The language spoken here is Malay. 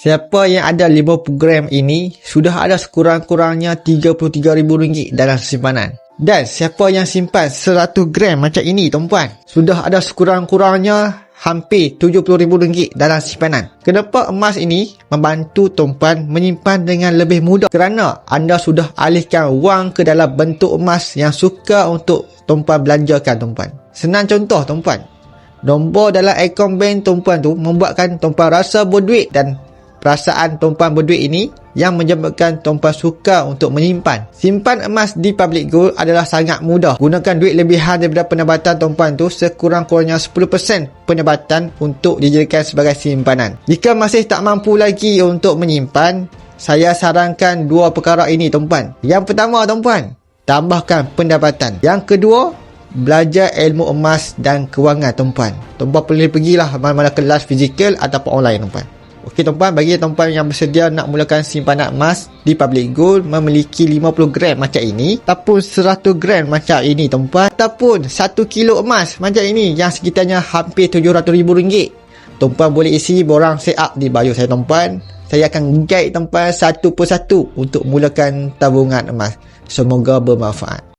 Siapa yang ada 50 gram ini sudah ada sekurang-kurangnya RM33,000 dalam simpanan. Dan siapa yang simpan 100 gram macam ini tuan-puan, sudah ada sekurang-kurangnya hampir RM70,000 dalam simpanan. Kenapa emas ini membantu tuan-puan menyimpan dengan lebih mudah? Kerana anda sudah alihkan wang ke dalam bentuk emas yang suka untuk tuan-puan belanjakan tuan-puan. Senang contoh tuan-puan, nombor dalam akaun bank tuan-puan tu membuatkan tuan-puan rasa berduit, dan perasaan tuan-puan berduit ini yang menyebabkan tuan-puan suka untuk menyimpan. Simpan emas di Public Gold adalah sangat mudah. Gunakan duit lebihan daripada pendapatan tuan-puan tu, sekurang-kurangnya 10% pendapatan untuk dijadikan sebagai simpanan. Jika masih tak mampu lagi untuk menyimpan, saya sarankan dua perkara ini tuan-puan. Yang pertama tuan-puan, tambahkan pendapatan. Yang kedua, belajar ilmu emas dan kewangan tuan-puan. Tuan-puan boleh pergilah mana-mana kelas fizikal ataupun online tuan-puan. Okey tuan-puan, bagi tuan-puan yang bersedia nak mulakan simpanan emas di Public Gold, memiliki 50 gram macam ini ataupun 100 gram macam ini tuan-puan, ataupun 1 kilo emas macam ini yang sekitarnya hampir RM700,000, tuan-puan boleh isi borang set up di bio saya tuan-puan. Saya akan guide tuan-puan satu persatu untuk mulakan tabungan emas. Semoga bermanfaat.